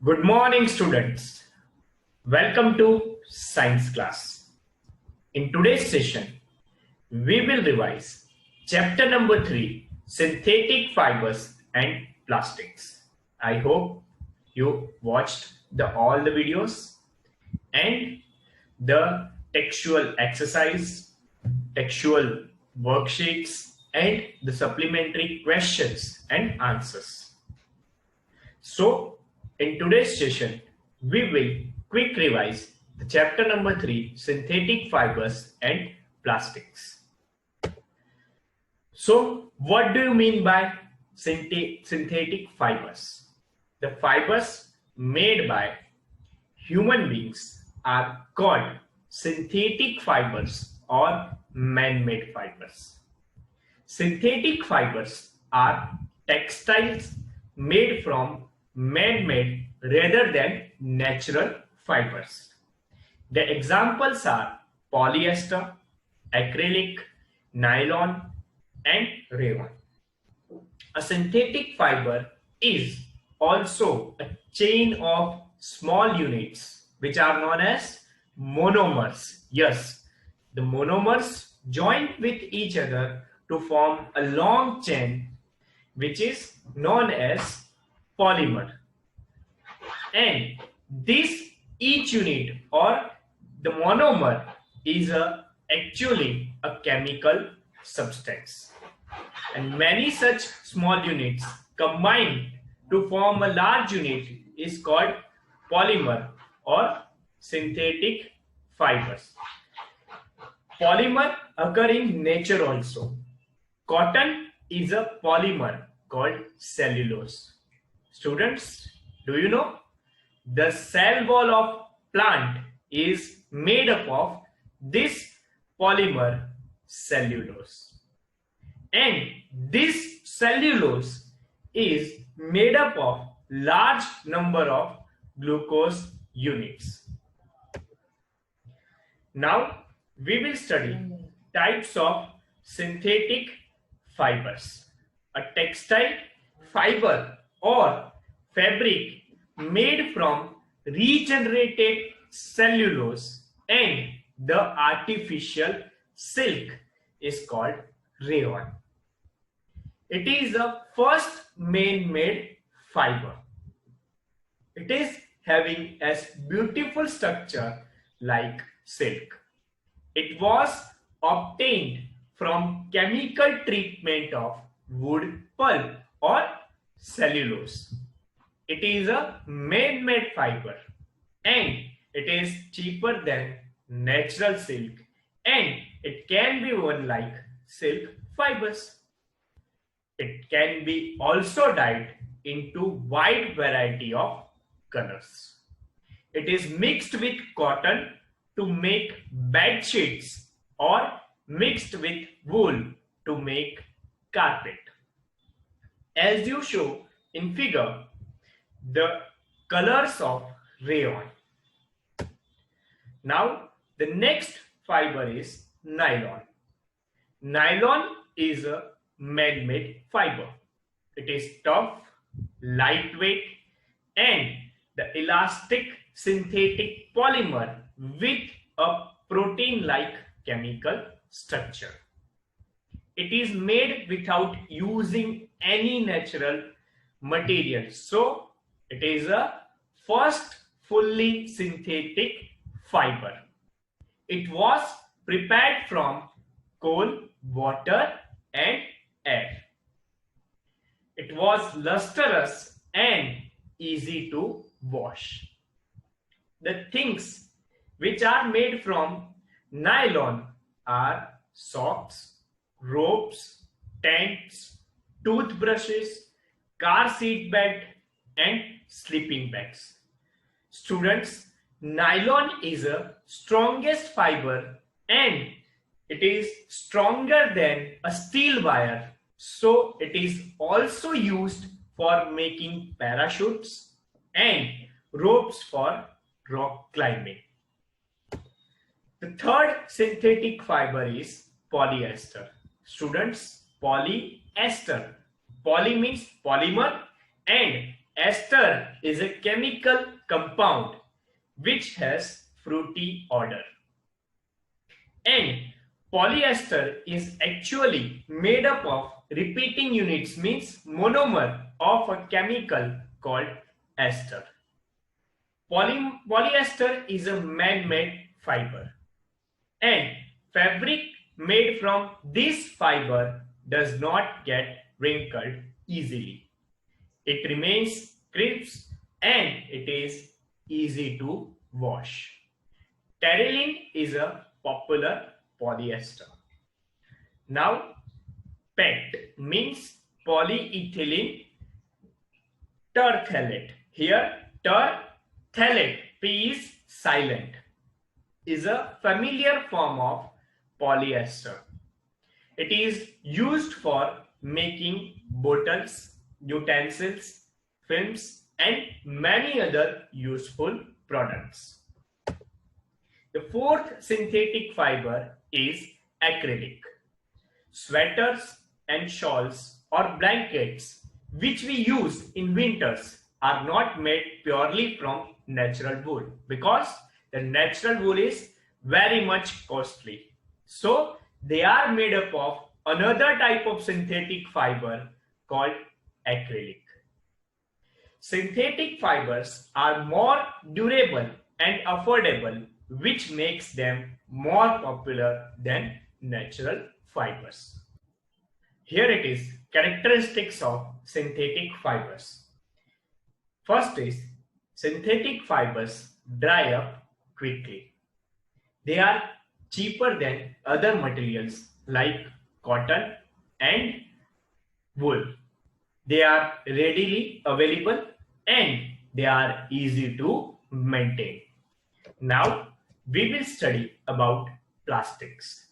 Good morning, students. Welcome to science class. In today's session, we will revise chapter number 3, synthetic fibers and plastics. I hope you watched all the videos and the textual exercise, textual worksheets, and the supplementary questions and answers. So, in today's session, we will quick revise the chapter number 3, synthetic fibers and plastics. So, what do you mean by synthetic fibers? The fibers made by human beings are called synthetic fibers or man-made fibers. Synthetic fibers are textiles made from man-made rather than natural fibers. The examples are polyester, acrylic, nylon, and rayon. A synthetic fiber is also a chain of small units which are known as monomers. Yes, the monomers join with each other to form a long chain which is known as polymer. And this each unit or the monomer is actually a chemical substance. And many such small units combined to form a large unit is called polymer or synthetic fibers. Polymer occur in nature also. Cotton is a polymer called cellulose. Students, do you know the cell wall of plant is made up of this polymer cellulose, and this cellulose is made up of large number of glucose units. Now we will study types of synthetic fibers. A textile fiber or fabric made from regenerated cellulose and the artificial silk is called rayon. It is the first man-made fiber. It is having a beautiful structure like silk. It was obtained from chemical treatment of wood pulp or cellulose. It is a man-made fiber and it is cheaper than natural silk, and it can be worn like silk fibers. It can be also dyed into wide variety of colors. It is mixed with cotton to make bed sheets or mixed with wool to make carpet. As you show in figure, the colors of rayon. Now the next fiber is nylon. Nylon is a man-made fiber. It is tough, lightweight, and the elastic synthetic polymer with a protein-like chemical structure. It is made without using any natural material. So it is a first fully synthetic fiber. It was prepared from coal, water, and air. It was lustrous and easy to wash. The things which are made from nylon are socks, ropes, tents, toothbrushes, car seat bed, and sleeping bags. Students, nylon is the strongest fiber and it is stronger than a steel wire. So it is also used for making parachutes and ropes for rock climbing. The third synthetic fiber is polyester. Students, polyester. Poly means polymer and ester is a chemical compound which has fruity odor. And polyester is actually made up of repeating units, means monomer of a chemical called ester. Polyester is a man-made fiber, and fabric made from this fiber does not get wrinkled easily. It remains crisp and it is easy to wash. Terylene is a popular polyester. Now, PET means polyethylene terephthalate. Here, terephthalate, P is silent, is a familiar form of polyester. It is used for making bottles, utensils, films, and many other useful products. The fourth synthetic fiber is acrylic. Sweaters and shawls or blankets which we use in winters are not made purely from natural wool, because the natural wool is very much costly. So they are made up of another type of synthetic fiber called acrylic. Synthetic fibers are more durable and affordable, which makes them more popular than natural fibers. Here it is, characteristics of synthetic fibers. First is, synthetic fibers dry up quickly. They are cheaper than other materials like cotton and wool. They are readily available and they are easy to maintain. Now we will study about plastics.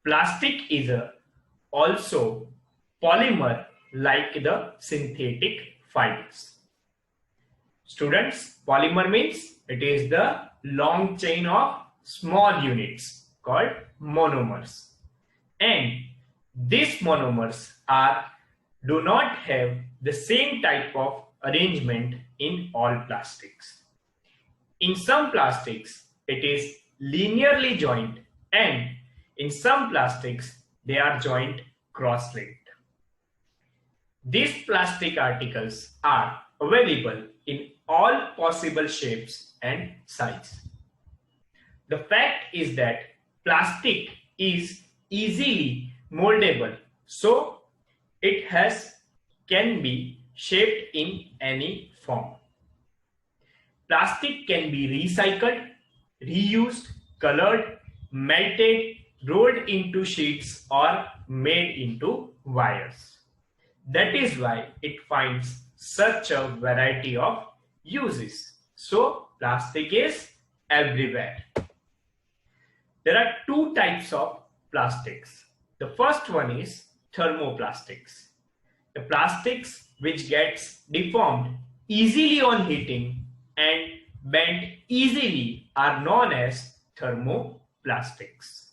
Plastic is also polymer like the synthetic fibers. Students, polymer means it is the long chain of small units called monomers. And these monomers do not have the same type of arrangement in all plastics. In some plastics, it is linearly joined, and in some plastics, they are joined cross-linked. These plastic articles are available in all possible shapes and sizes. The fact is that plastic is easily moldable, so it can be shaped in any form. Plastic can be recycled, reused, colored, melted, rolled into sheets, or made into wires. That is why it finds such a variety of uses. So plastic is everywhere. There are two types of plastics. The first one is thermoplastics. The plastics which gets deformed easily on heating and bent easily are known as thermoplastics.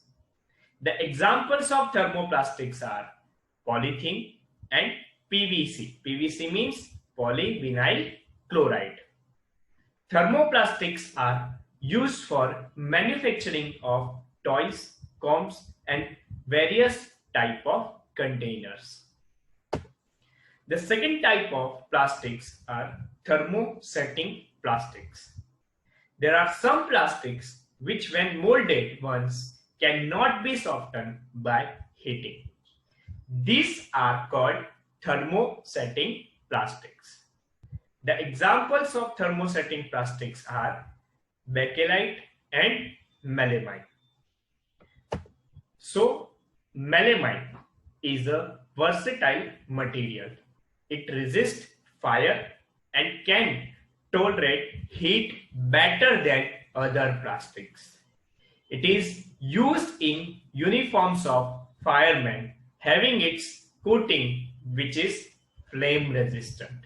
The examples of thermoplastics are polythene and PVC. PVC means polyvinyl chloride. Thermoplastics are used for manufacturing of toys, combs, and various type of containers. The second type of plastics are thermosetting plastics. There are some plastics which, when molded once, cannot be softened by heating. These are called thermosetting plastics. The examples of thermosetting plastics are bakelite and melamine. So, melamine is a versatile material. It resists fire and can tolerate heat better than other plastics. It is used in uniforms of firemen, having its coating which is flame resistant.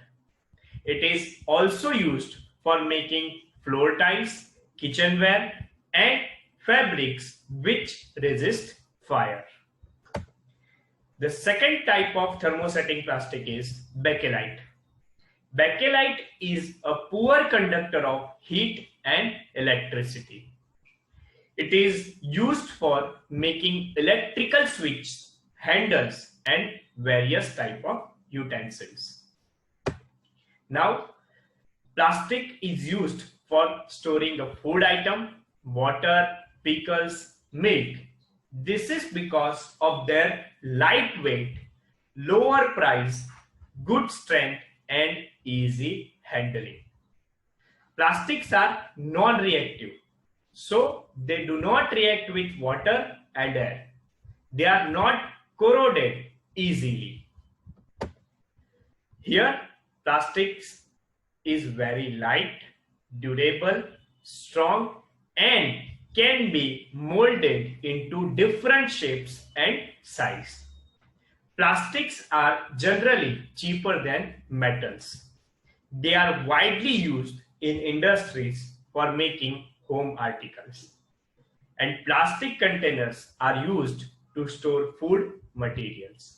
It is also used for making floor tiles, kitchenware, and fabrics which resist fire. The second type of thermosetting plastic is bakelite. Bakelite is a poor conductor of heat and electricity. It is used for making electrical switches, handles, and various type of utensils. Now, plastic is used for storing a food item, water, pickles, milk. This is because of their lightweight, lower price, good strength, and easy handling. Plastics are non-reactive, so they do not react with water and air. They are not corroded easily. Here, plastics is very light, durable, strong, and can be molded into different shapes and size. Plastics are generally cheaper than metals. They are widely used in industries for making home articles. And plastic containers are used to store food materials.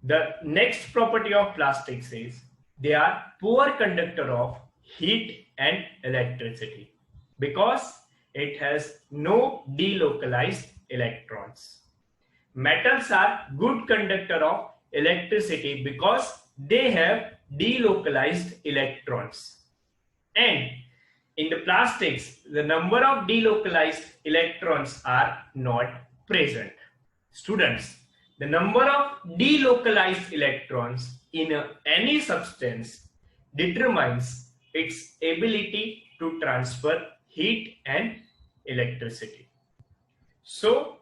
The next property of plastics is they are poor conductor of heat and electricity because it has no delocalized electrons. Metals are good conductor of electricity because they have delocalized electrons. And in the plastics, the number of delocalized electrons are not present. Students, the number of delocalized electrons in any substance determines its ability to transfer heat and electricity. So,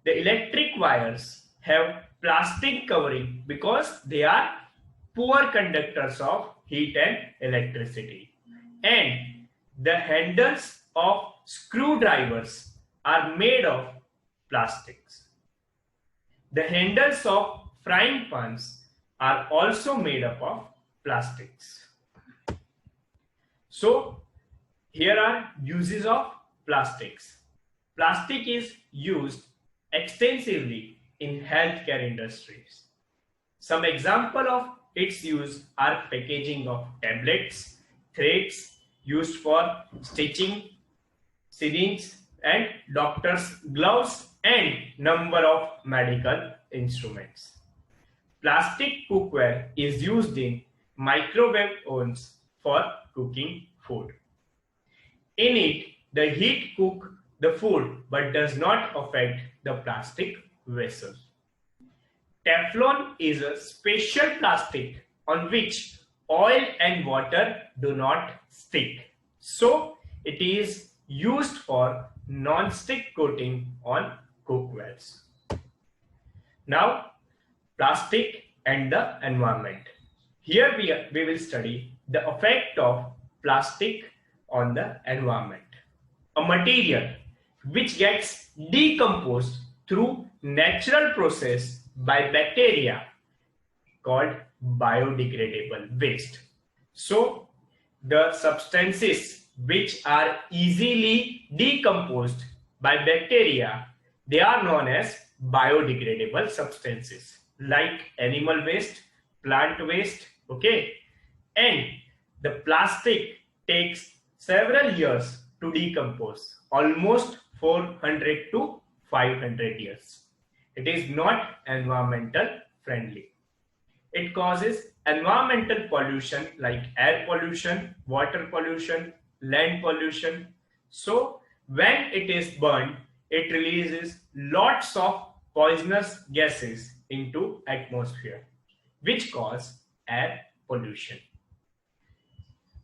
the electric wires have plastic covering because they are poor conductors of heat and electricity. And the handles of screwdrivers are made of plastics. The handles of frying pans are also made up of plastics. So, here are uses of plastics. Plastic is used extensively in healthcare industries. Some example of its use are packaging of tablets, threads used for stitching, syringes and doctor's gloves and number of medical instruments. Plastic cookware is used in microwave ovens for cooking food. In it, the heat cooks the food but does not affect the plastic vessel. Teflon is a special plastic on which oil and water do not stick. So, it is used for non-stick coating on cookwares. Now, plastic and the environment. Here we will study the effect of plastic on the environment. A material which gets decomposed through natural process by bacteria called biodegradable waste. So, the substances which are easily decomposed by bacteria, they are known as biodegradable substances like animal waste, plant waste, okay? And the plastic takes several years to decompose, almost 400 to 500 years. It is not environmental friendly. It causes environmental pollution like air pollution, water pollution, land pollution. So when it is burned, it releases lots of poisonous gases into atmosphere, which cause air pollution.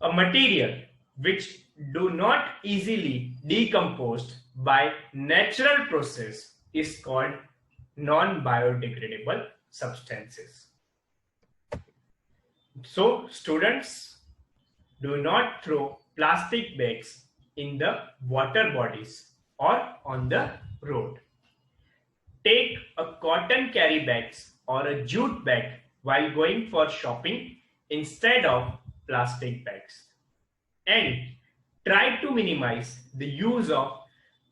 A material which do not easily decomposed by natural process is called non-biodegradable substances. So students, do not throw plastic bags in the water bodies or on the road. Take a cotton carry bags or a jute bag while going for shopping instead of plastic bags. And try to minimize the use of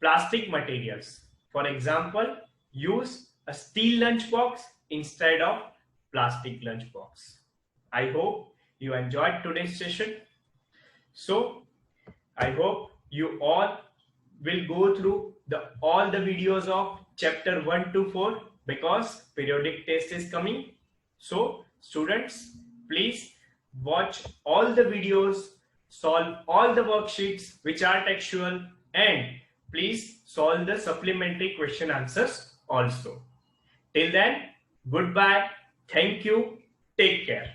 plastic materials. For example, use a steel lunchbox instead of plastic lunchbox. I hope you enjoyed today's session. So I hope you all will go through all the videos of chapter 1 to 4 because periodic test is coming. So students, please watch all the videos, solve all the worksheets which are textual, and please solve the supplementary question answers also. Till then, goodbye. Thank you. Take care.